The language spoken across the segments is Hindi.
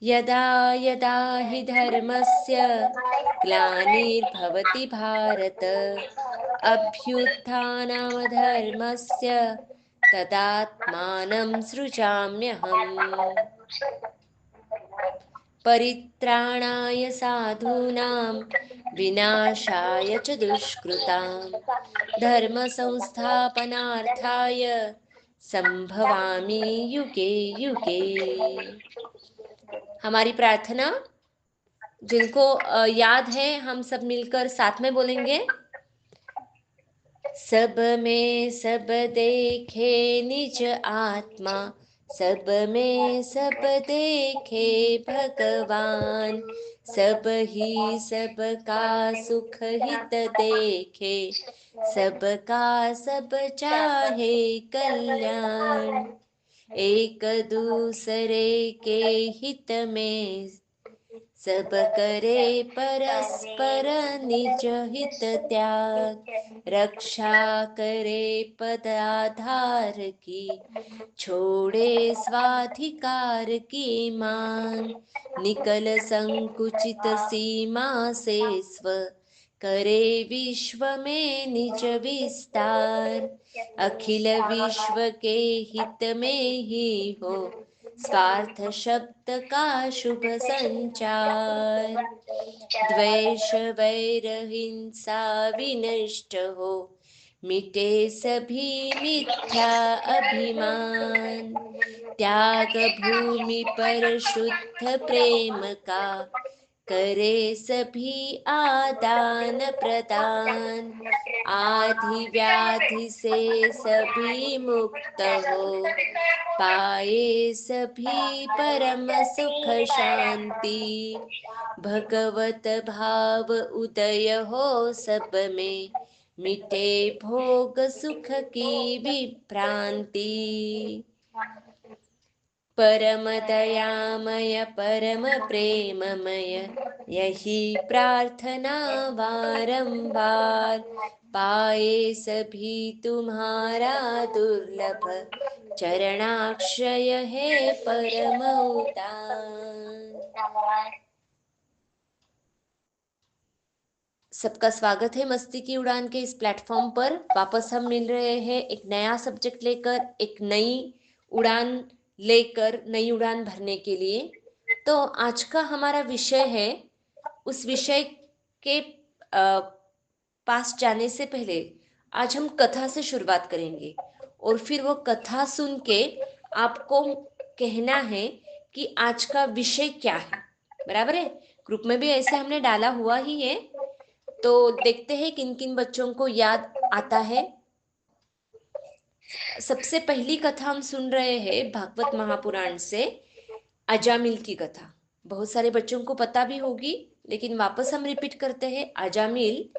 यदा यदा हि धर्मस्य ग्लानिर्भवति भारत अभ्युत्थानमधर्मस्य तदात्मानं सृजाम्यहम्। परित्राणाय साधूनां विनाशाय च दुष्कृतां धर्म संस्थापनार्थाय संभवामि युगे युगे। हमारी प्रार्थना जिनको याद है हम सब मिलकर साथ में बोलेंगे। सब में सब देखे निज आत्मा, सब में सब देखे भगवान, सब ही सबका सुख हित देखे, सबका सब चाहे कल्याण। एक दूसरे के हित में सब करे परस्पर निज हित त्याग, रक्षा करे पद आधार की, छोड़े स्वाधिकार की मांग। निकल संकुचित सीमा से स्व, करे विश्व में निज विस्तार। अखिल विश्व के हित में ही हो, स्वार्थ शब्द का शुभ संचार। द्वेष वैर हिंसा विनष्ट हो, मिटे सभी मिथ्या अभिमान। त्याग भूमि पर शुद्ध प्रेम का, करे सभी आदान प्रदान। आधि व्याधि से सभी मुक्त हो, पाए सभी परम सुख शांति। भगवत भाव उदय हो सब में, मिटे भोग सुख की विभ्रांति। परम दयामय परम प्रेममय, यही प्रार्थना बारंबार। पाए सभी तुम्हारा दुर्लभ, चरणाक्षय है परम उदार। सबका स्वागत है मस्ती की उड़ान के इस प्लेटफॉर्म पर। वापस हम मिल रहे हैं एक नया सब्जेक्ट लेकर, एक नई उड़ान लेकर, नई उड़ान भरने के लिए। तो आज का हमारा विषय है, उस विषय के पास जाने से पहले आज हम कथा से शुरुआत करेंगे और फिर वो कथा सुन के आपको कहना है कि आज का विषय क्या है। बराबर है? ग्रुप में भी ऐसे हमने डाला हुआ ही है, तो देखते हैं किन किन बच्चों को याद आता है। सबसे पहली कथा हम सुन रहे हैं भागवत महापुराण से, अजामिल की कथा। बहुत सारे बच्चों को पता भी होगी, लेकिन वापस हम रिपीट करते हैं। अजामिल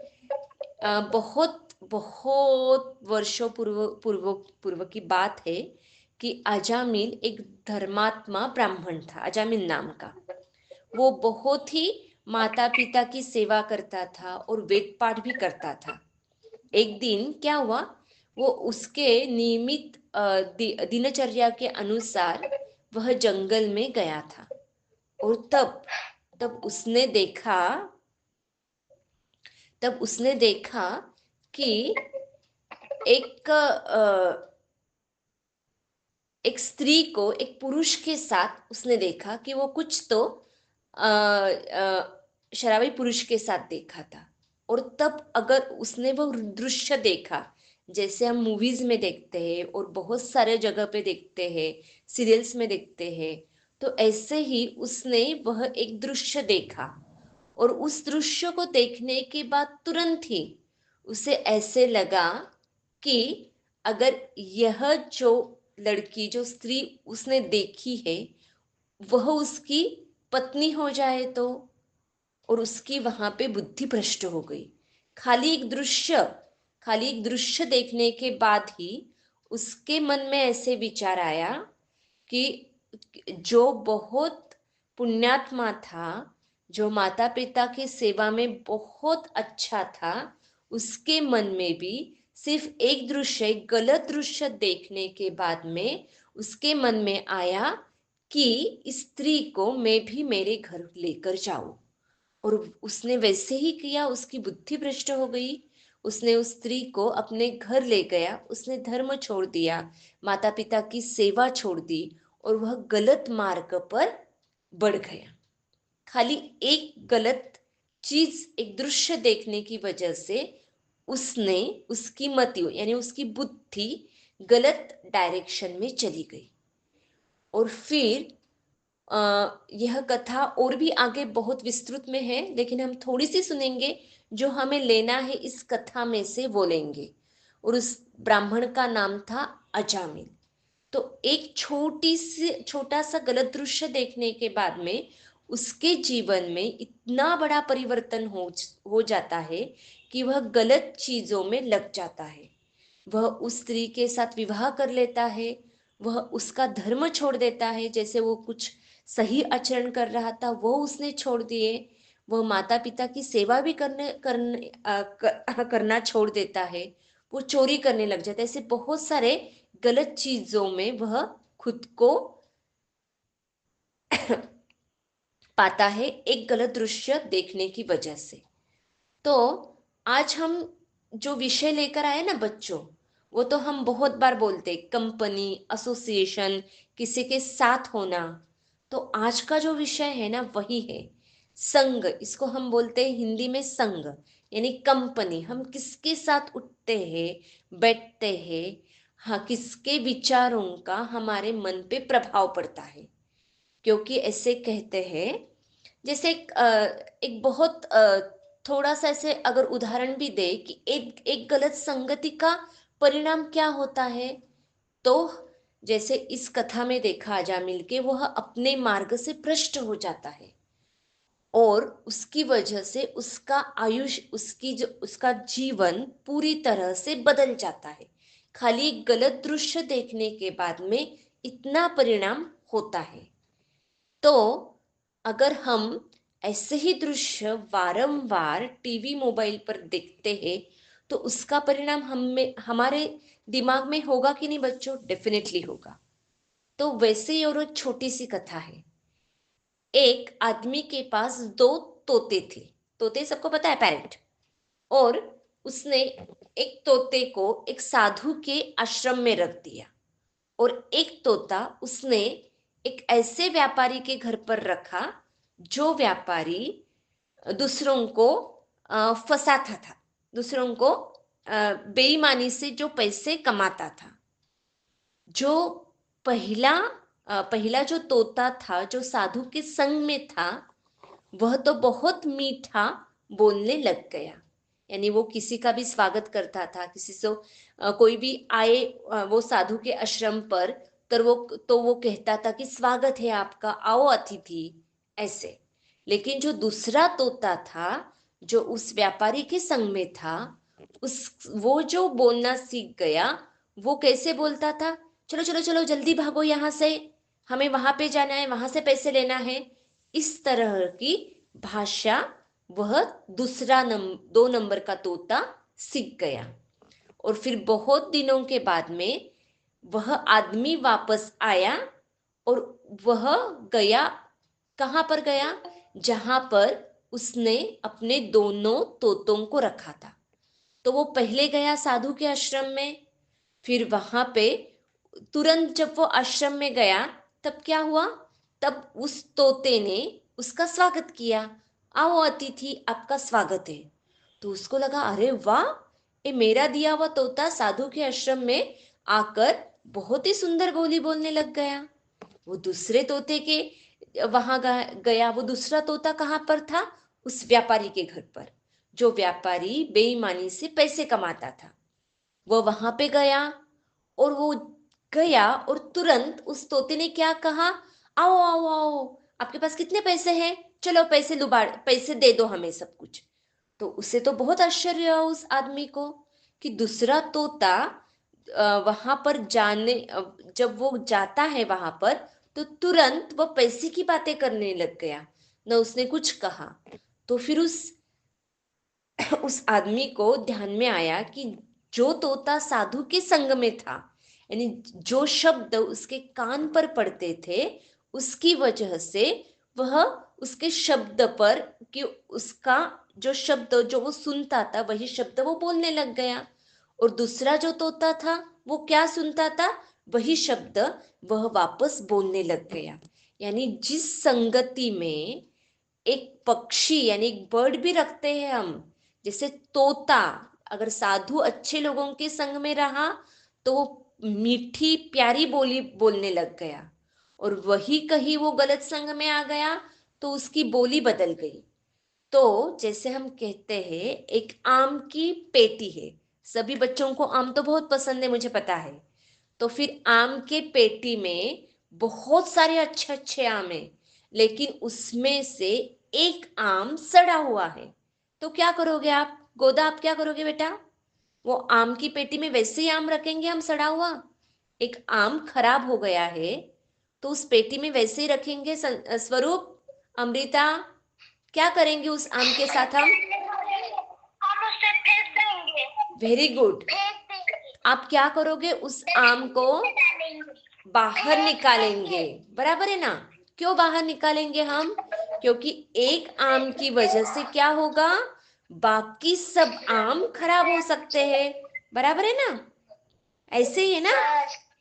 बहुत बहुत वर्षों पूर्व पूर्व पूर्व की बात है कि अजामिल एक धर्मात्मा ब्राह्मण था, अजामिल नाम का। वो बहुत ही माता पिता की सेवा करता था और वेद पाठ भी करता था। एक दिन क्या हुआ, वो उसके नियमित दिनचर्या के अनुसार वह जंगल में गया था और तब तब उसने देखा कि एक एक स्त्री को एक पुरुष के साथ उसने देखा कि वो कुछ तो शराबी पुरुष के साथ देखा था। और तब अगर उसने वो दृश्य देखा, जैसे हम मूवीज में देखते हैं और बहुत सारे जगह पे देखते हैं, सीरियल्स में देखते हैं, तो ऐसे ही उसने वह एक दृश्य देखा। और उस दृश्य को देखने के बाद तुरंत ही उसे ऐसे लगा कि अगर यह जो लड़की, जो स्त्री उसने देखी है, वह उसकी पत्नी हो जाए तो। और उसकी वहां पे बुद्धि भ्रष्ट हो गई। खाली एक दृश्य देखने के बाद ही उसके मन में ऐसे विचार आया कि जो बहुत पुण्यात्मा था, जो माता पिता की सेवा में बहुत अच्छा था, उसके मन में भी सिर्फ एक दृश्य, एक गलत दृश्य देखने के बाद में उसके मन में आया कि स्त्री को मैं भी मेरे घर लेकर जाऊं। और उसने वैसे ही किया, उसकी बुद्धि भ्रष्ट हो गई। उसने उस स्त्री को अपने घर ले गया, उसने धर्म छोड़ दिया, माता पिता की सेवा छोड़ दी, और वह गलत मार्ग पर बढ़ गया। खाली एक गलत चीज, एक दृश्य देखने की वजह से उसने, उसकी मति यानी उसकी बुद्धि गलत डायरेक्शन में चली गई। और फिर यह कथा और भी आगे बहुत विस्तृत में है, लेकिन हम थोड़ी सी सुनेंगे। जो हमें लेना है इस कथा में से वो लेंगे। और उस ब्राह्मण का नाम था अजामिल। तो एक छोटा सा गलत दृश्य देखने के बाद में उसके जीवन में इतना बड़ा परिवर्तन हो जाता है कि वह गलत चीजों में लग जाता है। वह उस स्त्री के साथ विवाह कर लेता है, वह उसका धर्म छोड़ देता है। जैसे वो कुछ सही आचरण कर रहा था वो उसने छोड़ दिए। वह माता पिता की सेवा भी करना छोड़ देता है। वो चोरी करने लग जाता है। ऐसे बहुत सारे गलत चीजों में वह खुद को पाता है, एक गलत दृश्य देखने की वजह से। तो आज हम जो विषय लेकर आए ना बच्चों, वो तो हम बहुत बार बोलते, कंपनी, एसोसिएशन, किसी के साथ होना। तो आज का जो विषय है ना वही है संग। इसको हम बोलते हैं हिंदी में संग, यानी कंपनी। हम किसके साथ उठते हैं, बैठते हैं, हाँ, किसके विचारों का हमारे मन पे प्रभाव पड़ता है। क्योंकि ऐसे कहते हैं, जैसे एक बहुत थोड़ा सा ऐसे अगर उदाहरण भी दे कि एक एक गलत संगति का परिणाम क्या होता है। तो जैसे इस कथा में देखा जा मिलके, वह अपने मार्ग से भ्रष्ट हो जाता है, और उसकी वजह से उसका आयुष, उसकी जो उसका जीवन पूरी तरह से बदल जाता है। खाली एक गलत दृश्य देखने के बाद में इतना परिणाम होता है। तो अगर हम ऐसे ही दृश्य वारंवार टीवी मोबाइल पर देखते हैं, तो उसका परिणाम हमारे दिमाग में होगा कि नहीं बच्चों? डेफिनेटली होगा। तो वैसे ही और एक छोटी सी कथा है। एक आदमी के पास दो तोते थे। तोते सबको पता है, पैरट। और उसने एक तोते को एक साधु के आश्रम में रख दिया, और एक तोता उसने एक ऐसे व्यापारी के घर पर रखा जो व्यापारी दूसरों को फंसाता था, दूसरों को बेईमानी से जो पैसे कमाता था। जो पहला जो तोता था, जो साधु के संग में था, वह तो बहुत मीठा बोलने लग गया। यानी वो किसी का भी स्वागत करता था, किसी से कोई भी आए वो साधु के आश्रम पर, तो वो कहता था कि स्वागत है आपका, आओ अतिथि, ऐसे। लेकिन जो दूसरा तोता था, जो उस व्यापारी के संग में था, वो जो बोलना सीख गया, वो कैसे बोलता था? चलो चलो चलो जल्दी भागो यहाँ से, हमें वहां पे जाना है, वहां से पैसे लेना है। इस तरह की भाषा वह दो नंबर का तोता सीख गया। और फिर बहुत दिनों के बाद में वह आदमी वापस आया, और वह गया, कहाँ पर गया? जहां पर उसने अपने दोनों तोतों को रखा था। तो वो पहले गया साधु के आश्रम में। फिर वहां पे तुरंत जब वो आश्रम में गया, तब क्या हुआ? तब उस तोते ने उसका स्वागत किया। आओ अतिथि, आपका स्वागत है। तो उसको लगा, अरे वाह, ये मेरा दिया हुआ तोता साधु के आश्रम में आकर बहुत ही सुंदर बोली बोलने लग गया। वो दूसरे तोते के वहां गया। वो दूसरा तोता कहाँ पर था? उस व्यापारी के घर पर, जो व्यापारी बेईमानी से पैसे कमाता था। वो वहां पे गया, और वो गया, और तुरंत उस तोते ने क्या कहा? आओ आओ आओ, आपके पास कितने पैसे हैं? चलो पैसे दे दो हमें सब कुछ। तो उसे तो बहुत आश्चर्य हुआ उस आदमी को, कि दूसरा तोता वहां पर जब वो जाता है वहां पर, तो तुरंत वो पैसे की बातें करने लग गया, न उसने कुछ कहा। तो फिर उस आदमी को ध्यान में आया कि जो तोता साधु के संग में था, यानी जो शब्द उसके कान पर पड़ते थे, उसकी वजह से वह उसके शब्द पर कि उसका जो शब्द जो वो सुनता था वही शब्द वो बोलने लग गया, और दूसरा जो तोता था वो क्या सुनता था वही शब्द वह वापस बोलने लग गया। यानी जिस संगति में एक पक्षी यानी एक बर्ड भी रखते हैं हम, जैसे तोता अगर साधु अच्छे लोगों के संग में रहा तो वो मीठी प्यारी बोली बोलने लग गया, और वही कहीं वो गलत संग में आ गया तो उसकी बोली बदल गई। तो जैसे हम कहते हैं एक आम की पेटी है, सभी बच्चों को आम तो बहुत पसंद है मुझे पता है, तो फिर आम के पेटी में बहुत सारे अच्छे अच्छे आम है, लेकिन उसमें से एक आम सड़ा हुआ है। तो क्या करोगे आप गोदा, आप क्या करोगे बेटा? वो आम की पेटी में वैसे ही आम रखेंगे हम सड़ा हुआ? एक आम खराब हो गया है तो उस पेटी में वैसे ही रखेंगे? स्वरूप, अमृता, क्या करेंगे उस आम के साथ हम? उसे फेंक देंगे। Very good. आप क्या करोगे? उस आम को बाहर निकालेंगे, बराबर है ना? क्यों बाहर निकालेंगे हम? क्योंकि एक आम की वजह से क्या होगा, बाकी सब आम खराब हो सकते हैं, बराबर है ना? ऐसे ही है ना,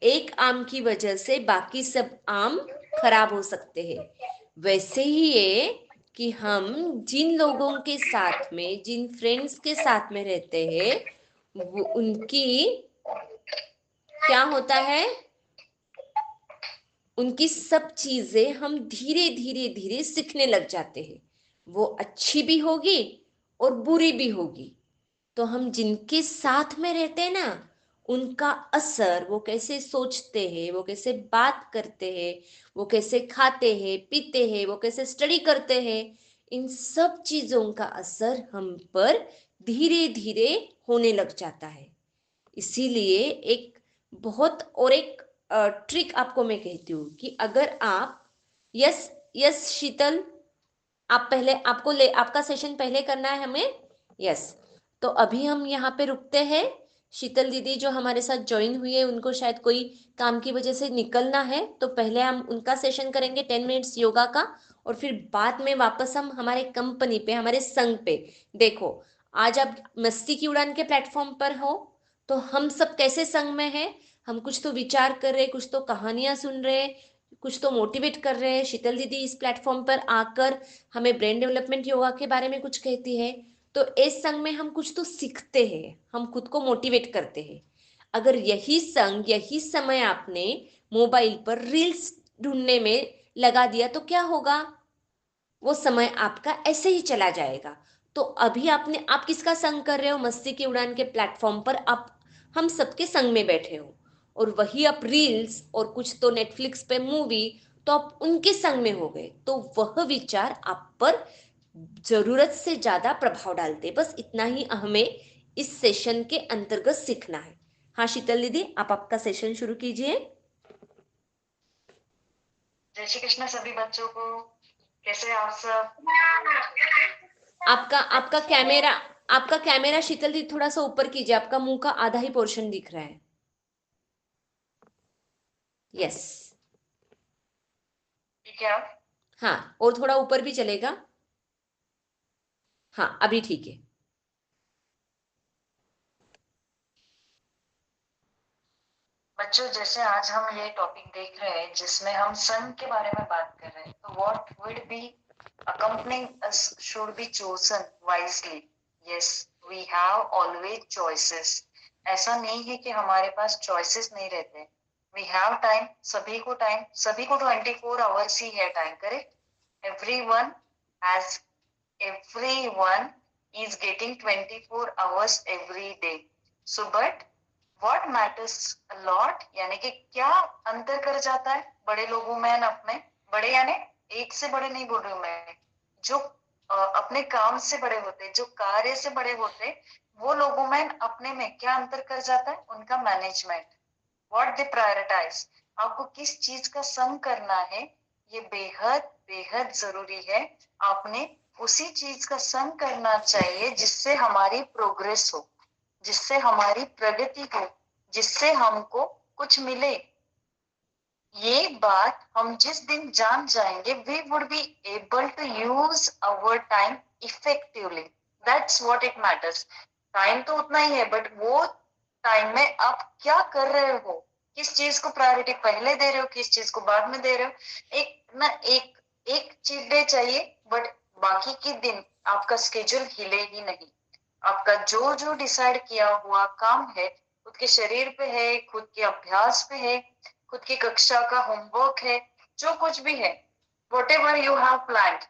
एक आम की वजह से बाकी सब आम खराब हो सकते हैं। वैसे ही ये कि हम जिन लोगों के साथ में, जिन फ्रेंड्स के साथ में रहते हैं वो उनकी क्या होता है, उनकी सब चीजें हम धीरे धीरे धीरे सीखने लग जाते हैं। वो अच्छी भी होगी और बुरी भी होगी। तो हम जिनके साथ में रहते हैं ना, उनका असर, वो कैसे सोचते हैं, वो कैसे बात करते हैं, वो कैसे खाते हैं पीते हैं, वो कैसे स्टडी करते हैं, इन सब चीजों का असर हम पर धीरे धीरे होने लग जाता है। इसीलिए एक बहुत और एक ट्रिक आपको मैं कहती हूँ कि अगर आप, यस यस शीतल, आप पहले, आपको ले आपका सेशन पहले करना है हमें, यस। तो अभी हम यहाँ पे रुकते हैं। शीतल दीदी जो हमारे साथ ज्वाइन हुई है उनको शायद कोई काम की वजह से निकलना है, तो पहले हम उनका सेशन करेंगे 10 मिनट्स योगा का, और फिर बाद में वापस हम हमारे कंपनी पे, हमारे संघ पे। देखो, आज आप मस्ती की उड़ान के प्लेटफॉर्म पर हो, तो हम सब कैसे संग में हैं? हम कुछ तो विचार कर रहे, कुछ तो कहानियां सुन रहे, कुछ तो मोटिवेट कर रहे हैं। शीतल दीदी इस प्लेटफॉर्म पर आकर हमें ब्रेन डेवलपमेंट योगा के बारे में कुछ कहती है, तो इस संग में हम कुछ तो सीखते हैं, हम खुद को मोटिवेट करते हैं। अगर यही संग, यही समय आपने मोबाइल पर रील्स ढूंढने में लगा दिया तो क्या होगा? वो समय आपका ऐसे ही चला जाएगा। तो अभी आप किसका संग कर रहे हो? मस्ती की उड़ान के प्लेटफॉर्म पर आप हम सबके संग में बैठे हो, और वही आप रील्स और कुछ तो नेटफ्लिक्स पे मूवी, तो आप उनके संग में हो गए, तो वह विचार आप पर जरूरत से ज्यादा प्रभाव डालते। बस इतना ही हमें इस सेशन के अंतर्गत सीखना है। हाँ शीतल दीदी, आप आपका सेशन शुरू कीजिए। जय श्री कृष्ण सभी बच्चों को। कैसे आप सब? आपका आपका कैमरा, आपका कैमरा शीतल दी थोड़ा सा ऊपर कीजिए, आपका मुंह का आधा ही पोर्शन दिख रहा है। यस। ठीक है। हाँ, और थोड़ा ऊपर भी चलेगा। हाँ, अभी ठीक है। बच्चों, जैसे आज हम ये टॉपिक देख रहे हैं जिसमें हम संघ के बारे में बात कर रहे हैं, तो what would be accompanying us should be chosen wisely. Yes, we have always choices. ऐसा नहीं है कि हमारे पास choices नहीं रहते। We have time, सभी को 24 hours ही है time, correct? Everyone has, everyone is getting 24 hours every day. So but what matters a lot, यानी कि क्या अंतर कर जाता है बड़े लोगों में और अपने, बड़े यानी एक से बड़े नहीं बोल रही हूँ मैं, जो अपने काम से बड़े होते, जो कार्य से बड़े होते, वो लोगों में अपने में क्या अंतर कर जाता है? उनका मैनेजमेंट, व्हाट दे प्रायोरिटाइज। आपको किस चीज का संग करना है ये बेहद बेहद जरूरी है। आपने उसी चीज का संग करना चाहिए जिससे हमारी प्रोग्रेस हो, जिससे हमारी प्रगति हो, जिससे हमको कुछ मिले। ये बात हम जिस दिन जान जाएंगे, we would be able to use our time effectively. That's what it matters. Time तो उतना ही है, बट वो टाइम में आप क्या कर रहे हो, किस चीज को प्रायोरिटी पहले दे रहे हो, किस चीज को बाद में दे रहे हो। एक चीट डे चाहिए, बट बाकी के दिन आपका स्केड्यूल हिले ही नहीं। आपका जो जो डिसाइड किया हुआ काम है, खुद के शरीर पे है, खुद के अभ्यास पे है, खुद की कक्षा का होमवर्क है, जो कुछ भी है, whatever you have planned.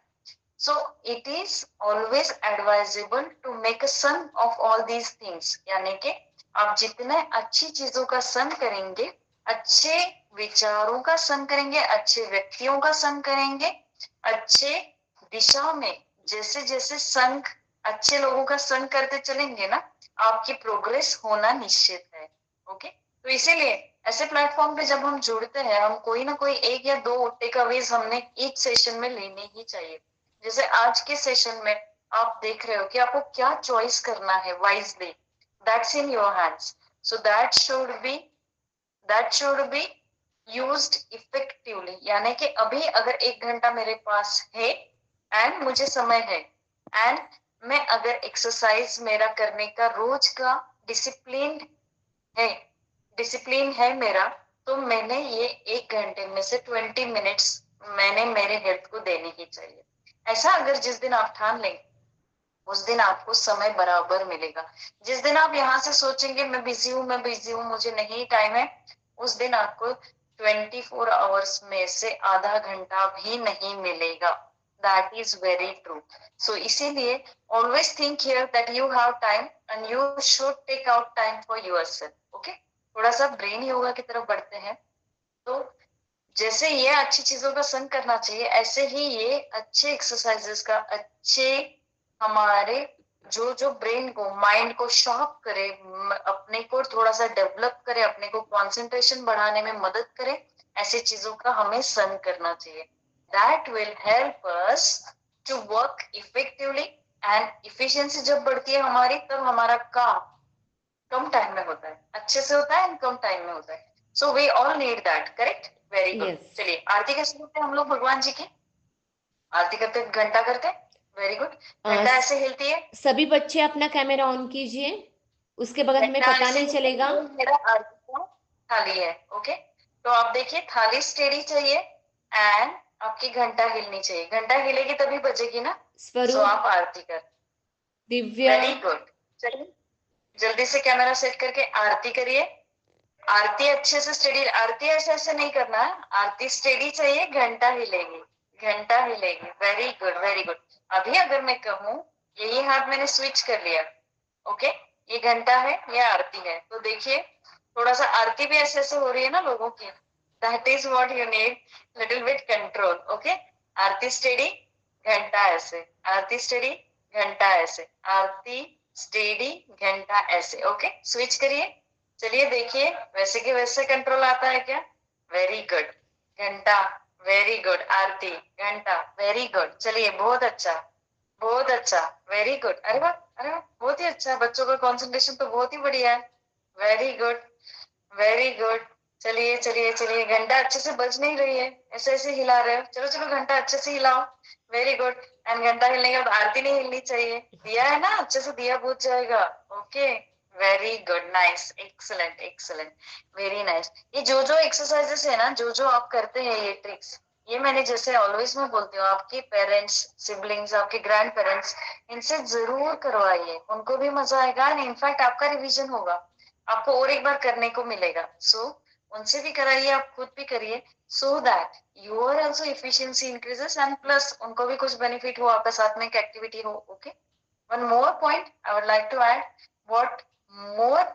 So it is always advisable to make a sum of all these things. यानी कि आप जितने अच्छी चीजों का संग करेंगे, अच्छे विचारों का संग करेंगे, अच्छे व्यक्तियों का संग करेंगे, अच्छे दिशा में जैसे जैसे संग, अच्छे लोगों का संग करते चलेंगे ना, आपकी प्रोग्रेस होना निश्चित है। ओके, तो इसीलिए ऐसे प्लेटफॉर्म पे जब हम जुड़ते हैं, हम कोई ना कोई एक या दो टेकअवेज हमने ईच सेशन में लेने ही चाहिए। जैसे आज के सेशन में आप देख रहे हो कि आपको क्या चॉइस करना है wisely, that's in your hands. So that should be used effectively. यानी कि अभी अगर 1 घंटा मेरे पास है एंड मुझे समय है, एंड मैं अगर एक्सरसाइज मेरा करने का रोज का डिसिप्लिन है डिसिप्लिन है मेरा, तो मैंने ये 1 घंटे में से 20 मिनट्स मैंने मेरे हेल्थ को देने ही चाहिए। ऐसा अगर जिस दिन आप ठान लेंगे, उस दिन आपको समय बराबर मिलेगा। जिस दिन आप यहाँ से सोचेंगे मैं बिजी हूँ, मुझे नहीं टाइम है, उस दिन आपको 24 आवर्स में से आधा घंटा भी नहीं मिलेगा। That is very true. So इसीलिए always think here that you have time and you should take out time for yourself. Okay, थोड़ा सा ब्रेन योगा की तरफ बढ़ते हैं। तो जैसे ये अच्छी चीजों का संग करना चाहिए, ऐसे ही ये अच्छे एक्सरसाइजेस का, अच्छे हमारे जो जो ब्रेन को, माइंड को शार्प करे, अपने को थोड़ा सा डेवलप करे, अपने को कंसंट्रेशन बढ़ाने में मदद करे, ऐसी चीजों का हमें संग करना चाहिए। That will help us to work effectively. And efficiency जब बढ़ती है हमारी, तब हमारा काम कम टाइम में होता है, अच्छे से होता है एंड कम टाइम में होता है। So we all need that, correct? Very good. Yes. चलिए आरती कैसे करते हैं हम लोग भगवान जी की? आरती करते घंटा करते हैं। Very good. घंटा ऐसे हिलती है। सभी बच्चे अपना कैमरा ऑन कीजिए, उसके बगैर हमें घंटा पता ऐसे नहीं हिलता है, चलेगा। ये मेरा आरती का थाली है। ओके, तो आप देखिए थाली स्टेडी चाहिए एंड आपकी घंटा हिलनी चाहिए। घंटा हिलेगी तभी बजेगी ना। सो स्वरूप, आप आरती कर। Divya, very good. चलिए जल्दी से कैमरा सेट करके आरती करिए। आरती अच्छे से स्टेडी, आरती ऐसे ऐसे नहीं करना है, आरती स्टेडी चाहिए, घंटा हिलेगी, घंटा हिलेगी। Very good, very good. अभी अगर मैं कहूँ, यही हाथ मैंने स्विच कर लिया, ओके, ये घंटा है, ये आरती है, तो देखिए थोड़ा सा आरती भी ऐसे ऐसे हो रही है ना लोगों की। That is what you need, little bit control. Okay, Aarti steady, घंटा ऐसे, आरती स्टेडी, घंटा ऐसे, आरती स्टेडी, घंटा ऐसे। ओके, स्विच करिए। चलिए देखिए वैसे के वैसे कंट्रोल आता है क्या? Very good. घंटा, वेरी गुड। आरती, घंटा, वेरी गुड। चलिए बहुत अच्छा, बहुत अच्छा, वेरी गुड। अरे वाह, अरे वाह, बहुत ही अच्छा। बच्चों का कंसंट्रेशन तो बहुत ही बढ़िया है। Very good, very good. चलिए चलिए चलिए, घंटा अच्छे से बज नहीं रही है, ऐसे ऐसे हिला रहे हो। चलो चलो घंटा अच्छे से हिलाओ। Very good. एंड घंटा हिलने के बाद आरती नहीं हिलनी चाहिए। दिया है ना, अच्छे से दिया बुझ जाएगा। Okay, very good, nice, excellent excellent, very nice. ये जो जो एक्सरसाइजेस है ना, जो जो आप करते हैं, ये ट्रिक्स, ये मैंने जैसे ऑलवेज मैं बोलती हूँ, आपके पेरेंट्स, सिबलिंग्स, आपके ग्रैंड पेरेंट्स, इनसे जरूर करवाइए, उनको भी मजा आएगा एंड इनफैक्ट आपका रिवीजन होगा, आपको और एक बार करने को मिलेगा। सो उनसे भी कराइए, आप खुद भी करिए, so that your also efficiency increases and plus उनको भी कुछ बेनिफिट हो, आपका साथ में एक एक्टिविटी हो। Okay, one more point I would like to add, what more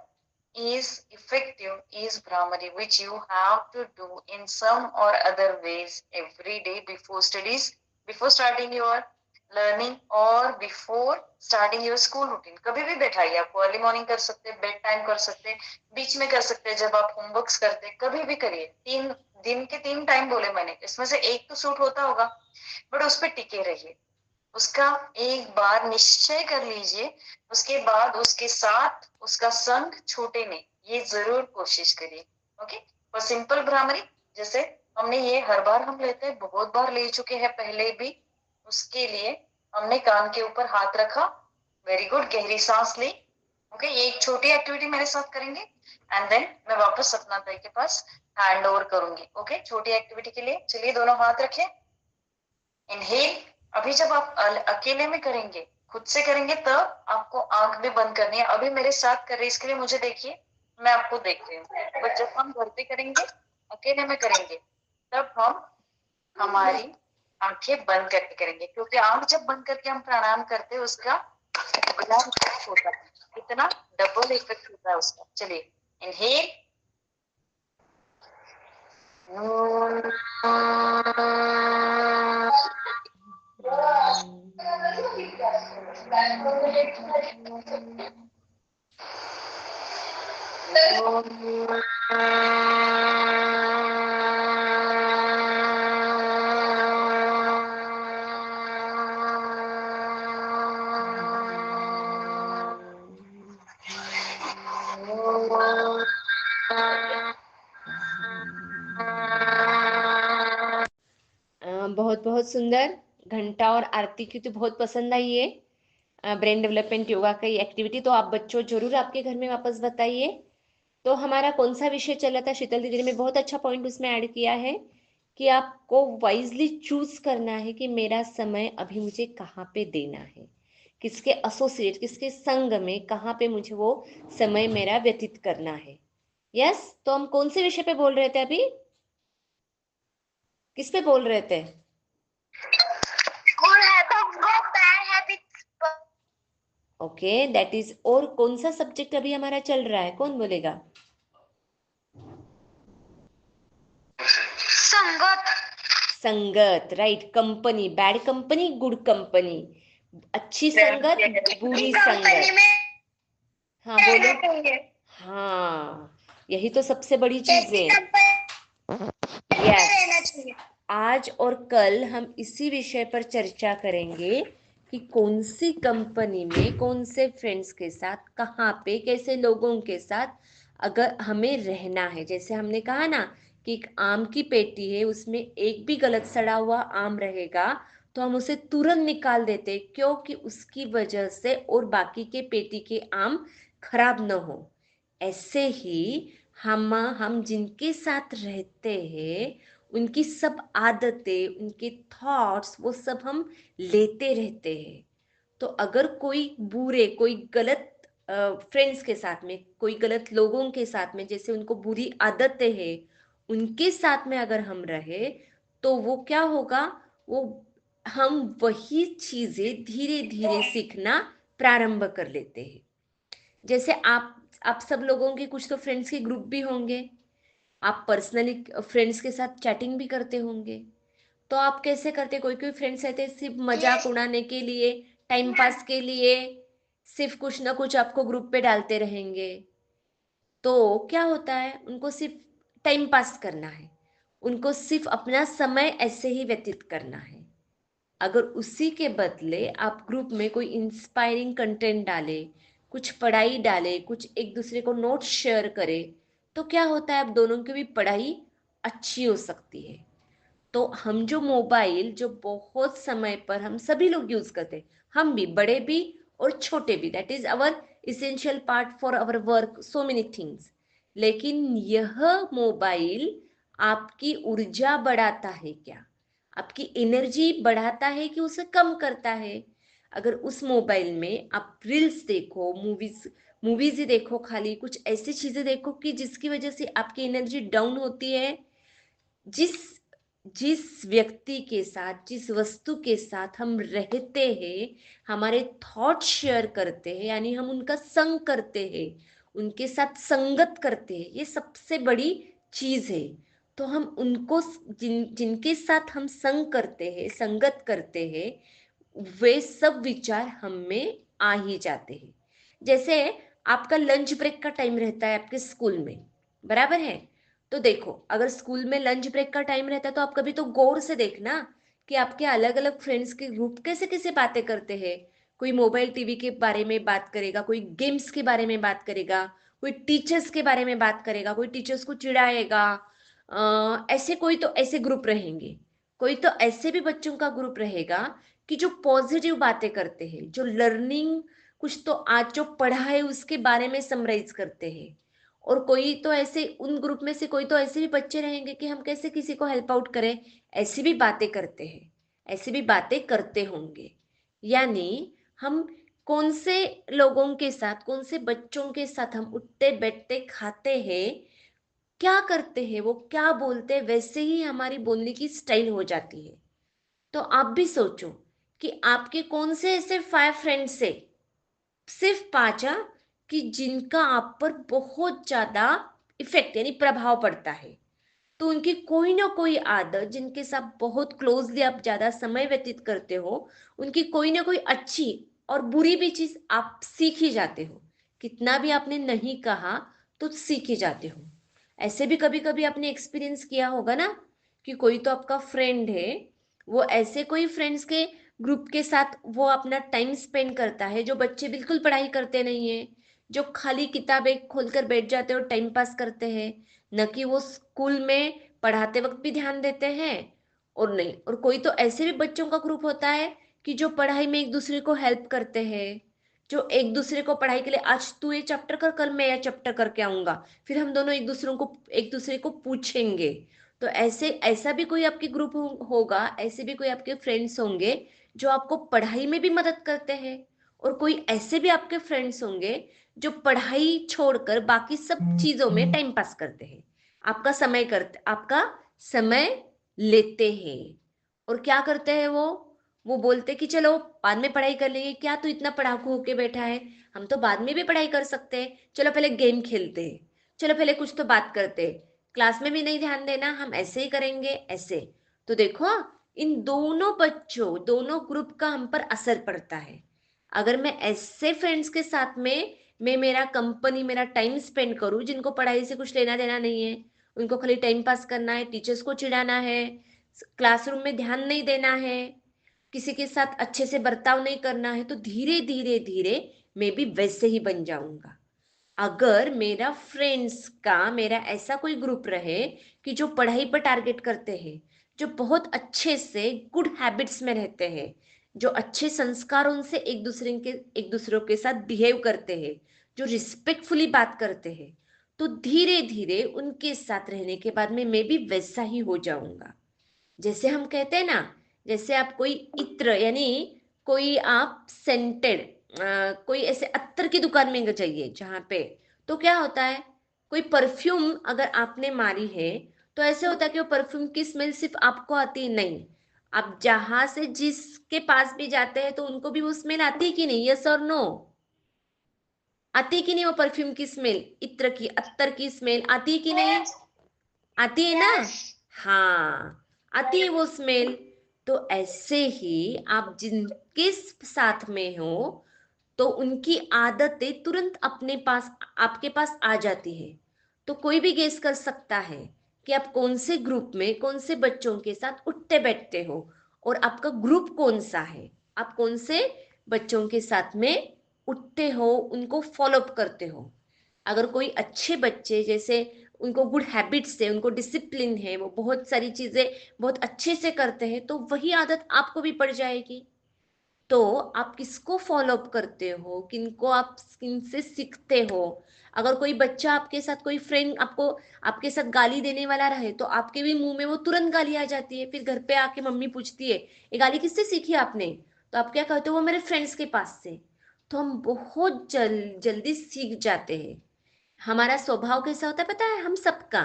is effective is Brahmari, which you have to do in some or other ways every day before studies, before starting your learning or before starting your school routine. कभी भी बैठाइए, आपको अर्ली मॉर्निंग कर सकते हैं, बेड टाइम कर सकते हैं, बीच में कर सकते हैं, जब आप होमवर्क्स करते हैं, कभी भी करिए। 3 दिन के 3 टाइम बोले मैंने, इसमें से एक तो सूट होता होगा, बट उस पर टिके रहिए, उसका एक बार निश्चय कर लीजिए, उसके बाद उसके साथ उसका संग छूटे नहीं, ये जरूर कोशिश करिए। ओके, और सिंपल भ्रामरी, जैसे हमने ये हर बार हम लेते हैं, बहुत बार ले चुके हैं पहले भी। उसके लिए हमने कान के ऊपर हाथ रखा, वेरी गुड, गहरी सांस ली। ओके, ये एक छोटी एक्टिविटी मेरे साथ करेंगे एंड देन मैं वापस सपना ताई के पास हैंड ओवर करूंगी। ओके, छोटी एक्टिविटी के लिए चलिए दोनों हाथ रखें। इनहेल। अभी जब आप अकेले में करेंगे, खुद से करेंगे, तब आपको आंख भी बंद करनी है। अभी मेरे साथ कर रही, इसके लिए मुझे देखिए, मैं आपको देख रही हूँ। बट जब हम घर पे करेंगे, अकेले में करेंगे, तब हम हमारी आंखें बंद करके करेंगे, क्योंकि आंख जब बंद करके हम प्राणायाम करते हैं उसका बड़ा इफेक्ट होता है, इतना डबल इफेक्ट होता है उसका। चलिए, इनहेल। बहुत बहुत सुंदर। घंटा और आरती की तो बहुत पसंद आई है ब्रेन डेवलपमेंट योगा का ये एक्टिविटी। तो आप बच्चों जरूर आपके घर में वापस बताइए। तो हमारा कौन सा विषय चला था? शीतल दीदी ने बहुत अच्छा पॉइंट उसमें ऐड किया है कि आपको वाइजली चूज करना है कि मेरा समय अभी मुझे कहाँ पे देना है, किसके एसोसिएट, किसके संग में, कहाँ पे मुझे वो समय मेरा व्यतीत करना है। यस, तो हम कौन से विषय पे बोल रहे थे अभी? किस पे बोल रहे थे? Good habits go bad habits. Okay, that is. और कौन सा सब्जेक्ट अभी हमारा चल रहा है, कौन बोलेगा? संगत। संगत, right. Company, bad company, good company, अच्छी संगत, बुरी कंपनी संगत। में हाँ बोलो। हाँ, यही तो सबसे बड़ी चीज है। यस, रहना चाहिए। आज और कल हम इसी विषय पर चर्चा करेंगे कि कौन सी कंपनी में, कौन से फ्रेंड्स के साथ, कहाँ पे, कैसे लोगों के साथ अगर हमें रहना है। जैसे हमने कहा ना कि एक आम की पेटी है, उसमें एक भी गलत सड़ा हुआ आम रहेगा तो हम उसे तुरंत निकाल देते, क्योंकि उसकी वजह से और बाकी के पेटी के आम खराब न हो। ऐसे ही हम जिनके साथ रहते हैं, उनकी सब आदतें, उनके थॉट्स, वो सब हम लेते रहते हैं। तो अगर कोई बुरे, कोई गलत फ्रेंड्स के साथ में, कोई गलत लोगों के साथ में, जैसे उनको बुरी आदतें हैं, उनके साथ में अगर हम रहे, तो वो क्या होगा, वो हम वही चीजें धीरे धीरे सीखना प्रारंभ कर लेते हैं। जैसे आप सब लोगों के कुछ तो फ्रेंड्स के ग्रुप भी होंगे, आप पर्सनली फ्रेंड्स के साथ चैटिंग भी करते होंगे। तो आप कैसे करते? कोई कोई फ्रेंड्स रहते हैं सिर्फ मजाक उड़ाने के लिए, टाइम पास के लिए, सिर्फ कुछ ना कुछ आपको ग्रुप पे डालते रहेंगे। तो क्या होता है, उनको सिर्फ टाइम पास करना है, उनको सिर्फ अपना समय ऐसे ही व्यतीत करना है। अगर उसी के बदले आप ग्रुप में कोई इंस्पायरिंग कंटेंट डाले, कुछ पढ़ाई डाले, कुछ एक दूसरे को नोट्स शेयर करे, तो क्या होता है, आप दोनों की भी पढ़ाई अच्छी हो सकती है। तो हम जो मोबाइल, जो बहुत समय पर हम सभी लोग यूज करते हैं, हम भी, बड़े भी और छोटे भी, that is our essential part for our work, so many things. लेकिन यह मोबाइल आपकी ऊर्जा बढ़ाता है क्या, आपकी एनर्जी बढ़ाता है कि उसे कम करता है? अगर उस मोबाइल में आप रील्स देखो, मूवीज ही देखो, खाली कुछ ऐसी चीजें देखो कि जिसकी वजह से आपकी एनर्जी डाउन होती है, जिस जिस व्यक्ति के साथ, जिस वस्तु के साथ हम रहते हैं, हमारे थॉट शेयर करते हैं, यानी हम उनका संग करते हैं, उनके साथ संगत करते हैं, ये सबसे बड़ी चीज है। तो हम उनको, जिनके साथ हम संग करते हैं, संगत करते हैं, वे सब विचार हम में आ ही जाते हैं। जैसे आपका लंच ब्रेक का टाइम रहता है आपके स्कूल में, बराबर है? तो देखो, अगर स्कूल में लंच ब्रेक का टाइम रहता है तो आप कभी तो गौर से देखना कि आपके अलग अलग फ्रेंड्स के ग्रुप कैसे कैसे बातें करते हैं। कोई मोबाइल टीवी के बारे में बात करेगा, कोई गेम्स के बारे में बात करेगा, कोई टीचर्स के बारे में बात करेगा, कोई टीचर्स को चिढ़ाएगा, ऐसे कोई तो ऐसे ग्रुप रहेंगे, कोई तो ऐसे भी बच्चों का ग्रुप रहेगा कि जो पॉजिटिव बातें करते हैं, जो लर्निंग, कुछ तो आज जो पढ़ा है उसके बारे में समराइज करते हैं। और कोई तो ऐसे, उन ग्रुप में से कोई तो ऐसे भी बच्चे रहेंगे कि हम कैसे किसी को हेल्प आउट करें, ऐसी भी बातें करते हैं, ऐसी भी बातें करते होंगे। यानी हम कौन से लोगों के साथ, कौन से बच्चों के साथ हम उठते बैठते खाते हैं, क्या करते हैं, वो क्या बोलते हैं, वैसे ही हमारी बोलने की स्टाइल हो जाती है। तो आप भी सोचो कि आपके कौन से ऐसे 5 फ्रेंड्स है, सिर्फ 5, कि जिनका आप पर बहुत ज्यादा इफेक्ट यानी प्रभाव पड़ता है। तो उनकी कोई ना कोई आदत, जिनके साथ बहुत क्लोजली आप ज्यादा समय व्यतीत करते हो, उनकी कोई ना कोई अच्छी और बुरी भी चीज आप सीख ही जाते हो। कितना भी आपने नहीं कहा तो सीख ही जाते हो। ऐसे भी कभी कभी आपने एक्सपीरियंस किया होगा ना, कि कोई तो आपका फ्रेंड है, वो ऐसे कोई फ्रेंड्स के ग्रुप के साथ वो अपना टाइम स्पेंड करता है, जो बच्चे बिल्कुल पढ़ाई करते नहीं है, जो खाली किताबें खोलकर बैठ जाते हैं और टाइम पास करते हैं, न कि वो स्कूल में पढ़ाते वक्त भी ध्यान देते हैं। और नहीं, और कोई तो ऐसे भी बच्चों का ग्रुप होता है कि जो पढ़ाई में एक दूसरे को हेल्प करते हैं, जो एक दूसरे को पढ़ाई के लिए, आज तू ये चैप्टर कर, कल मैं ये चैप्टर करके आऊंगा, फिर हम दोनों एक दूसरे को पूछेंगे। तो ऐसे ऐसा भी कोई आपके ग्रुप होगा, ऐसे भी कोई आपके फ्रेंड्स होंगे जो आपको पढ़ाई में भी मदद करते हैं। और कोई ऐसे भी आपके फ्रेंड्स होंगे जो पढ़ाई छोड़कर बाकी सब चीजों में टाइम पास करते हैं, आपका समय लेते हैं। और क्या करते हैं वो बोलते कि चलो बाद में पढ़ाई कर लेंगे, क्या तू इतना पढ़ाकू होके बैठा है, हम तो बाद में भी पढ़ाई कर सकते हैं, चलो पहले गेम खेलते हैं, चलो पहले कुछ तो बात करते हैं, क्लास में भी नहीं ध्यान देना, हम ऐसे ही करेंगे ऐसे। तो देखो, इन दोनों बच्चों, दोनों ग्रुप का हम पर असर पड़ता है। अगर मैं ऐसे फ्रेंड्स के साथ में मैं मेरा कंपनी, मेरा टाइम स्पेंड करूं, जिनको पढ़ाई से कुछ लेना देना नहीं है, उनको खाली टाइम पास करना है, टीचर्स को चिढ़ाना है, क्लासरूम में ध्यान नहीं देना है, किसी के साथ अच्छे से बर्ताव नहीं करना है, तो धीरे धीरे धीरे मैं भी वैसे ही बन जाऊंगा। अगर मेरा फ्रेंड्स का, मेरा ऐसा कोई ग्रुप रहे कि जो पढ़ाई पर टारगेट करते हैं, जो बहुत अच्छे से गुड हैबिट्स में रहते हैं, जो अच्छे संस्कारों से एक दूसरों के साथ बिहेव करते हैं, जो रिस्पेक्टफुली बात करते हैं, तो धीरे धीरे उनके साथ रहने के बाद में मैं भी वैसा ही हो जाऊंगा। जैसे हम कहते हैं ना, जैसे आप कोई इत्र यानी कोई आप सेंटेड, कोई ऐसे अत्तर की दुकान में जाइए जहाँ पे, तो क्या होता है, कोई परफ्यूम अगर आपने मारी है, तो ऐसे होता है कि वो परफ्यूम की स्मेल सिर्फ आपको आती है, नहीं, आप जहां से जिसके पास भी जाते हैं तो उनको भी वो स्मेल आती है कि नहीं, यस और नो, आती है कि नहीं, वो परफ्यूम की स्मेल, इत्र की, अत्तर की स्मेल आती है कि नहीं, आती है ना। यस। हाँ, आती है वो स्मेल। तो ऐसे ही आप जिनके साथ में हो, तो उनकी आदतें तुरंत अपने पास, आपके पास आ जाती है। तो कोई भी गेस कर सकता है कि आप कौन से ग्रुप में, कौन से बच्चों के साथ उठते बैठते हो, और आपका ग्रुप कौन सा है, आप कौन से बच्चों के साथ में उठते हो, उनको फॉलो अप करते हो। अगर कोई अच्छे बच्चे, जैसे उनको गुड हैबिट्स है, उनको डिसिप्लिन है, वो बहुत सारी चीजें बहुत अच्छे से करते हैं, तो वही आदत आपको भी पड़ जाएगी। तो आप किसको फॉलो अप करते हो, किनको आप किनसे सीखते हो। अगर कोई बच्चा आपके साथ, कोई फ्रेंड आपको, आपके साथ गाली देने वाला रहे, तो आपके भी मुंह में वो तुरंत गाली आ जाती है, फिर घर पे आके मम्मी पूछती है ये गाली किससे सीखी आपने, तो आप क्या कहते हो, वो मेरे फ्रेंड्स के पास से। तो हम बहुत जल्दी सीख जाते हैं। हमारा स्वभाव कैसा होता है पता है, हम सबका,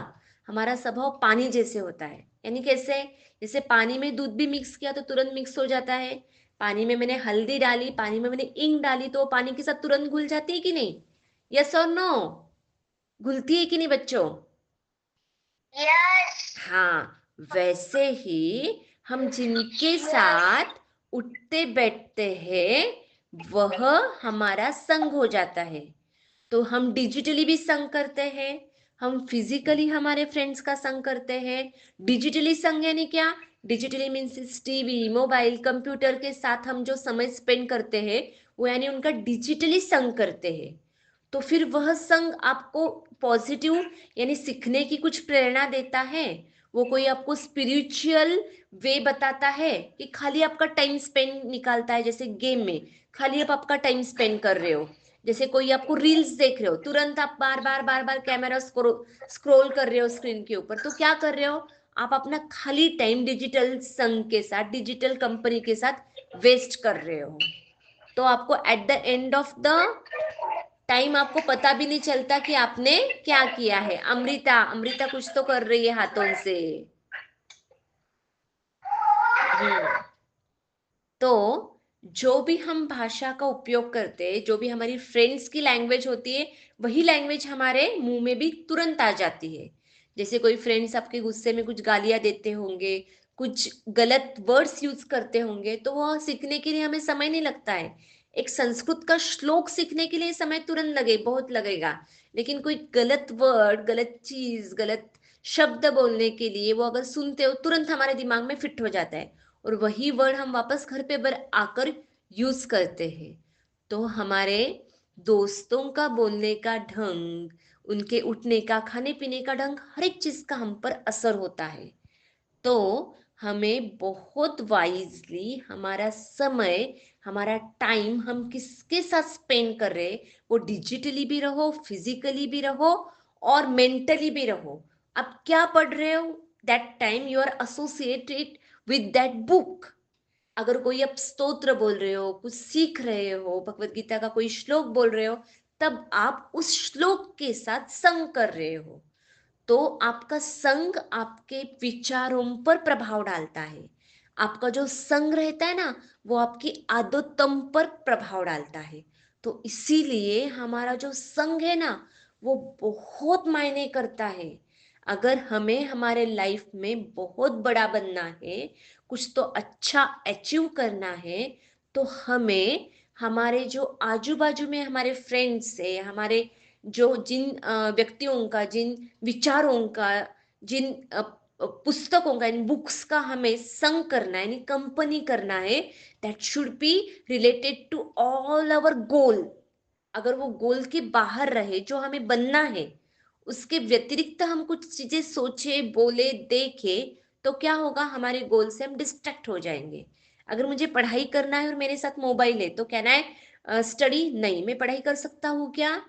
हमारा स्वभाव पानी जैसे होता है। यानी कैसे, जैसे पानी में दूध भी मिक्स किया तो तुरंत मिक्स हो जाता है, पानी में मैंने हल्दी डाली, पानी में मैंने इंक डाली, तो वो पानी के साथ तुरंत घुल जाती है कि नहीं, यस और नो, घुलती है कि नहीं बच्चों। यस। हाँ, वैसे ही हम जिनके साथ उठते बैठते हैं, वह हमारा संग हो जाता है। तो हम डिजिटली भी संग करते हैं, हम फिजिकली हमारे फ्रेंड्स का संग करते हैं। डिजिटली संग यानी क्या, digitally means TV, mobile, computer के साथ हम जो समय स्पेंड करते हैं, वो यानी उनका डिजिटली संग करते हैं। तो फिर वह संग आपको पॉजिटिव यानी सीखने की कुछ प्रेरणा देता है, वो कोई आपको स्पिरिचुअल वे बताता है कि खाली आपका टाइम स्पेंड निकालता है, जैसे गेम में खाली आप आपका टाइम स्पेंड कर रहे हो, जैसे कोई आपको रील्स देख रहे हो, तुरंत आप बार बार कैमरा स्क्रोल कर रहे हो स्क्रीन के ऊपर, तो क्या कर रहे हो आप अपना खाली टाइम डिजिटल संग के साथ, डिजिटल कंपनी के साथ वेस्ट कर रहे हो। तो आपको at the end of the time आपको पता भी नहीं चलता कि आपने क्या किया है। अमृता अमृता कुछ तो कर रही है हाथों से। तो जो भी हम भाषा का उपयोग करते हैं, जो भी हमारी फ्रेंड्स की लैंग्वेज होती है, वही लैंग्वेज हमारे मुंह में भी तुरंत आ जाती है। जैसे कोई फ्रेंड्स आपके गुस्से में कुछ गालियां देते होंगे, कुछ गलत वर्ड्स यूज करते होंगे, तो वह सीखने के लिए हमें समय नहीं लगता है। एक संस्कृत का श्लोक सीखने के लिए समय तुरंत लगे, बहुत लगेगा, लेकिन कोई गलत वर्ड, गलत चीज, गलत शब्द बोलने के लिए वो अगर सुनते हो तुरंत हमारे दिमाग में फिट हो जाता है, और वही वर्ड हम वापस घर पे आकर यूज करते हैं। तो हमारे दोस्तों का बोलने का ढंग, उनके उठने का, खाने पीने का ढंग, हर एक चीज का हम पर असर होता है। तो हमें बहुत वाइजली हमारा समय, हमारा टाइम हम किसके साथ स्पेंड कर रहे हैं, वो डिजिटली भी रहो, फिजिकली भी रहो और मेंटली भी रहो। अब क्या पढ़ रहे हो, that time you are associated with that book. अगर कोई आप स्तोत्र बोल रहे हो, कुछ सीख रहे हो, भगवत गीता का कोई श्लोक बोल रहे हो, तब आप उस श्लोक के साथ संग कर रहे हो। तो आपका संग आपके विचारों पर प्रभाव डालता है। आपका जो संग रहता है ना, वो आपकी आदतों पर प्रभाव डालता है। तो इसीलिए हमारा जो संग है ना, वो बहुत मायने करता है। अगर हमें हमारे लाइफ में बहुत बड़ा बनना है, कुछ तो अच्छा अचीव करना है, तो हमें हमारे जो आजू बाजू में हमारे फ्रेंड्स है, हमारे जो जिन व्यक्तियों का, जिन विचारों का, जिन पुस्तकों का, इन बुक्स का हमें संग करना है, यानी कंपनी करना है, that should be related to all our goal. अगर वो गोल के बाहर रहे, जो हमें बनना है, उसके व्यतिरिक्त हम कुछ चीजें सोचे, बोले, देखे, तो क्या होगा, हमारे गोल से हम डिस्ट्रैक्ट हो जाएंगे। अगर मुझे पढ़ाई करना है और मेरे साथ मोबाइल है, तो कहना है स्टडी नहीं, मैं पढ़ाई कर सकता हूँ क्या,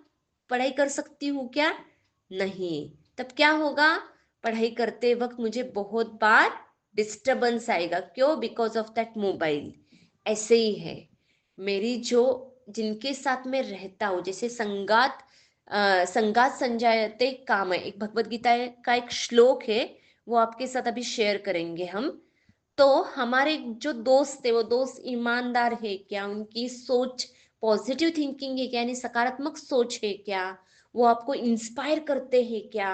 पढ़ाई कर सकती हूँ क्या, नहीं। तब क्या होगा, पढ़ाई करते वक्त मुझे बहुत बार डिस्टरबेंस आएगा, क्यों, बिकॉज ऑफ दैट मोबाइल। ऐसे ही है मेरी जो, जिनके साथ मैं रहता हूँ, जैसे संगात संगात संजायते काम है, एक भगवत गीता का एक श्लोक है, वो आपके साथ अभी शेयर करेंगे हम। तो हमारे जो दोस्त है, वो दोस्त ईमानदार है क्या, उनकी सोच पॉजिटिव थिंकिंग है क्या, यानी सकारात्मक सोच है क्या, वो आपको इंस्पायर करते हैं क्या।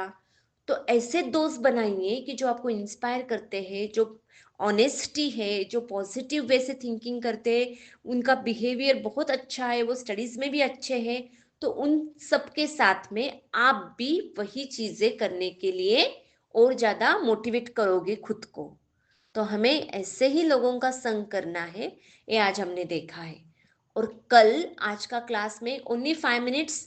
तो ऐसे दोस्त बनाइए कि जो आपको इंस्पायर करते हैं, जो ऑनेस्टी है, जो पॉजिटिव वे से थिंकिंग करते हैं, उनका बिहेवियर बहुत अच्छा है, वो स्टडीज में भी अच्छे हैं। तो उन सबके साथ में आप भी वही चीजें करने के लिए और ज्यादा मोटिवेट करोगे खुद को। तो हमें ऐसे ही लोगों का संग करना है, ये आज हमने देखा है। और कल, आज का क्लास में only 5 minutes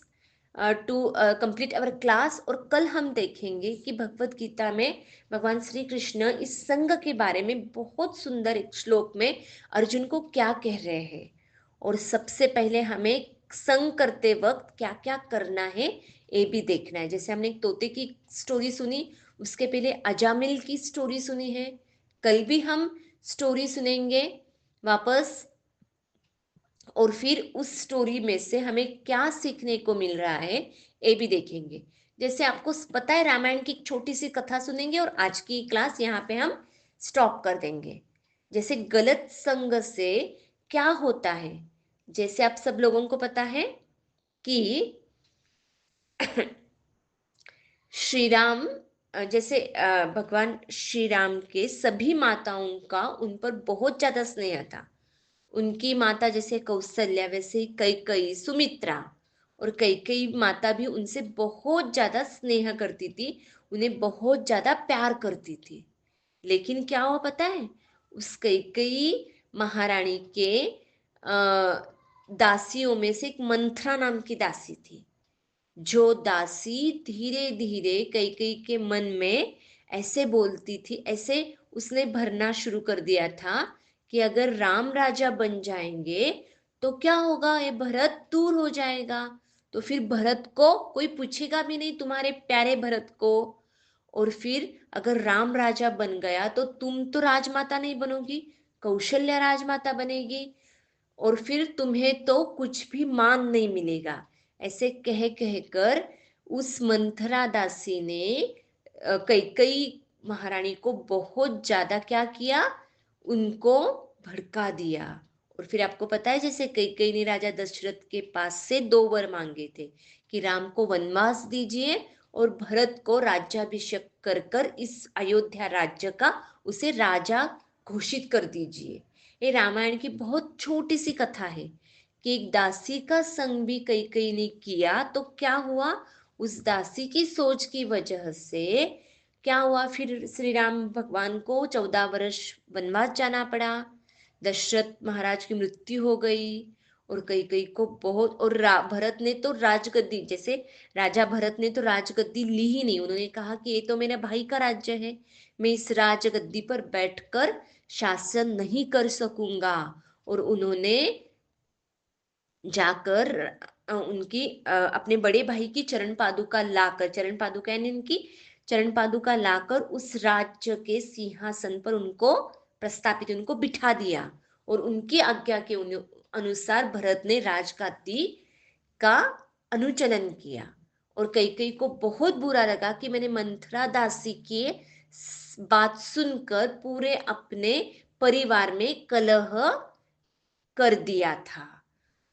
to complete our class, और कल हम देखेंगे कि भगवत गीता में भगवान श्री कृष्ण इस संग के बारे में बहुत सुंदर एक श्लोक में अर्जुन को क्या कह रहे हैं। और सबसे पहले हमें संग करते वक्त क्या क्या करना है, ये भी देखना है। जैसे हमने एक तोते की स्टोरी सुनी, उसके पहले अजामिल की स्टोरी सुनी है, कल भी हम स्टोरी सुनेंगे वापस, और फिर उस स्टोरी में से हमें क्या सीखने को मिल रहा है, ये भी देखेंगे। जैसे आपको पता है, रामायण की एक छोटी सी कथा सुनेंगे और आज की क्लास यहाँ पे हम स्टॉप कर देंगे। जैसे गलत संग से क्या होता है, जैसे आप सब लोगों को पता है कि श्री राम, जैसे भगवान श्री राम के सभी माताओं का उन पर बहुत ज्यादा स्नेह था। उनकी माता जैसे कौशल्या, वैसे ही कैकेयी, सुमित्रा, और कैकेयी माता भी उनसे बहुत ज्यादा स्नेह करती थी, उन्हें बहुत ज्यादा प्यार करती थी। लेकिन क्या हुआ पता है, उस कैकेयी महारानी के दासियों में से एक मंथरा नाम की दासी थी। जो दासी धीरे धीरे कैकेयी के मन में ऐसे बोलती थी, ऐसे उसने भरना शुरू कर दिया था कि अगर राम राजा बन जाएंगे तो क्या होगा, ये भरत दूर हो जाएगा, तो फिर भरत को कोई पूछेगा भी नहीं, तुम्हारे प्यारे भरत को। और फिर अगर राम राजा बन गया तो तुम तो राजमाता नहीं बनोगी, कौशल्या राजमाता बनेगी, और फिर तुम्हें तो कुछ भी मान नहीं मिलेगा। ऐसे कह कह कर उस मंथरा दासी ने कैकेयी महारानी को बहुत ज्यादा क्या किया, उनको भड़का दिया। और फिर आपको पता है, जैसे कैकेयी ने राजा दशरथ के पास से 2 वर मांगे थे कि राम को वनवास दीजिए और भरत को राज्याभिषेक कर कर इस अयोध्या राज्य का उसे राजा घोषित कर दीजिए। ये रामायण की बहुत छोटी सी कथा है कि एक दासी का संग भी कैकेयी ने किया तो क्या हुआ, उस दासी की सोच की वजह से क्या हुआ, फिर श्री राम भगवान को 14 वर्ष वनवास जाना पड़ा, दशरथ महाराज की मृत्यु हो गई, और कैकेयी को बहुत, और भरत ने तो राजगद्दी, जैसे राजा भरत ने तो राजगद्दी ली ही नहीं, उन्होंने कहा कि ये तो मेरे भाई का राज्य है, मैं इस राजगद्दी पर बैठकर शासन नहीं कर सकूंगा। और उन्होंने जाकर उनकी अपने बड़े भाई की चरण पादुका लाकर, चरण पादुका यानी उनकी चरण पादुका लाकर उस राज्य के सिंहासन पर उनको प्रस्थापित, उनको बिठा दिया, और उनकी आज्ञा के अनुसार भरत ने राजगद्दी का अनुचलन किया। और कैकेयी को बहुत बुरा लगा कि मैंने मंथरा दासी की बात सुनकर पूरे अपने परिवार में कलह कर दिया था।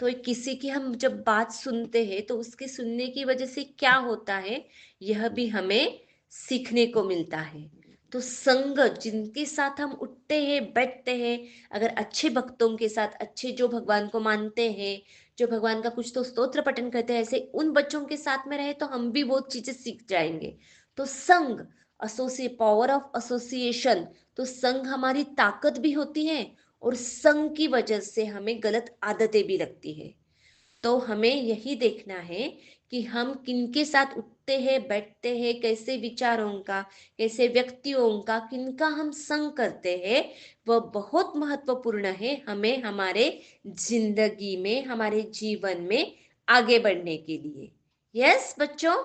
तो किसी की हम जब बात सुनते हैं तो उसके सुनने की वजह से क्या होता है, यह भी हमें सीखने को मिलता है। तो संगत जिनके साथ हम उठते हैं बैठते हैं, अगर अच्छे भक्तों के साथ, अच्छे जो भगवान को मानते हैं, जो भगवान का कुछ तो स्तोत्र पठन करते हैं, ऐसे उन बच्चों के साथ में रहे तो हम भी बहुत चीजें सीख जाएंगे। तो संग, पावर ऑफ एसोसिएशन, तो संग हमारी ताकत भी होती है, और संग की वजह से हमें गलत आदतें भी लगती है। तो हमें यही देखना है कि हम किनके साथ उठते हैं बैठते हैं, कैसे विचारों का, कैसे व्यक्तियों का, किनका हम संग करते हैं, वह बहुत महत्वपूर्ण है हमें हमारे जिंदगी में, हमारे जीवन में आगे बढ़ने के लिए। यस बच्चों,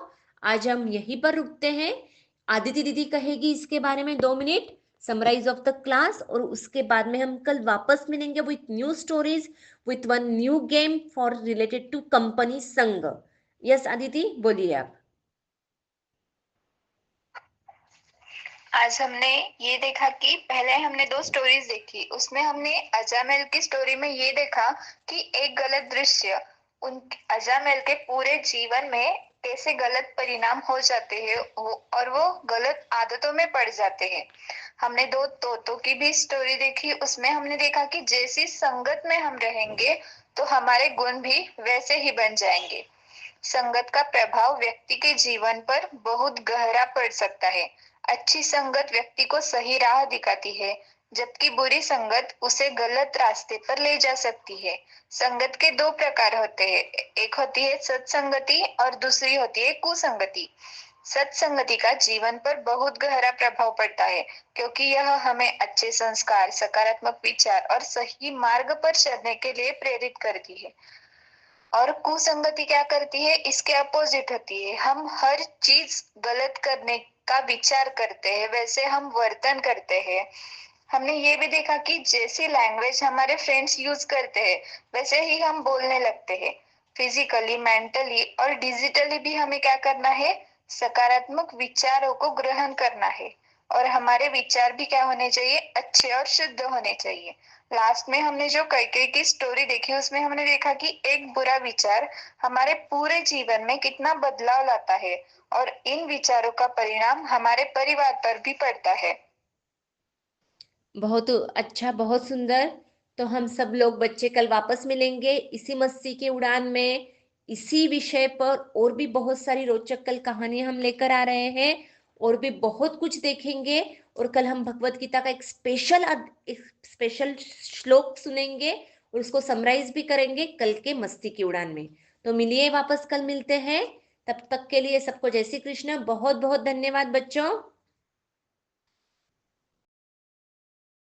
आज हम यहीं पर रुकते हैं। आदिति दीदी कहेगी इसके बारे में 2 minute summarise of the class, और उसके बाद में हम कल वापस मिलेंगे with new stories, with one new game for related to company संग। यस आदिति बोलिए आप। आज हमने ये देखा कि पहले हमने 2 स्टोरीज देखी, उसमें हमने अजामेल की स्टोरी में ये देखा कि एक गलत दृश्य उन अजामेल के पूरे जीवन में कैसे गलत परिणाम हो जाते हैं और वो गलत आदतों में पड़ जाते हैं। हमने 2 तोतों की भी स्टोरी देखी, उसमें हमने देखा कि जैसी संगत में हम रहेंगे तो हमारे गुण भी वैसे ही बन जाएंगे। संगत का प्रभाव व्यक्ति के जीवन पर बहुत गहरा पड़ सकता है। अच्छी संगत व्यक्ति को सही राह दिखाती है, जबकि बुरी संगत उसे गलत रास्ते पर ले जा सकती है। संगत के 2 प्रकार होते हैं, एक होती है सत्संगति और दूसरी होती है कुसंगति। सत्संगति का जीवन पर बहुत गहरा प्रभाव पड़ता है, क्योंकि यह हमें अच्छे संस्कार, सकारात्मक विचार और सही मार्ग पर चलने के लिए प्रेरित करती है। और कुसंगति क्या करती है, इसके अपोजिट होती है। हम हर चीज गलत करने का विचार करते हैं, वैसे हम वर्तन करते हैं। हमने ये भी देखा कि जैसी लैंग्वेज हमारे फ्रेंड्स यूज करते हैं वैसे ही हम बोलने लगते हैं। फिजिकली, मेंटली और डिजिटली भी हमें क्या करना है, सकारात्मक विचारों को ग्रहण करना है। और हमारे विचार भी क्या होने चाहिए, अच्छे और शुद्ध होने चाहिए। लास्ट में हमने जो कैकेयी की स्टोरी देखी, उसमें हमने देखा कि एक बुरा विचार हमारे पूरे जीवन में कितना बदलाव लाता है, और इन विचारों का परिणाम हमारे परिवार पर भी पड़ता है। बहुत अच्छा, बहुत सुंदर। तो हम सब लोग बच्चे कल वापस मिलेंगे इसी मस्ती के उड़ान में, इसी विषय पर और भी बहुत सारी रोचक कल कहानियां हम लेकर आ रहे हैं, और भी बहुत कुछ देखेंगे। और कल हम भगवत गीता का एक स्पेशल श्लोक सुनेंगे और उसको समराइज भी करेंगे कल के मस्ती की उड़ान में। तो मिलिए, वापस कल मिलते हैं। तब तक के लिए सबको जय श्री कृष्ण। बहुत बहुत धन्यवाद बच्चों।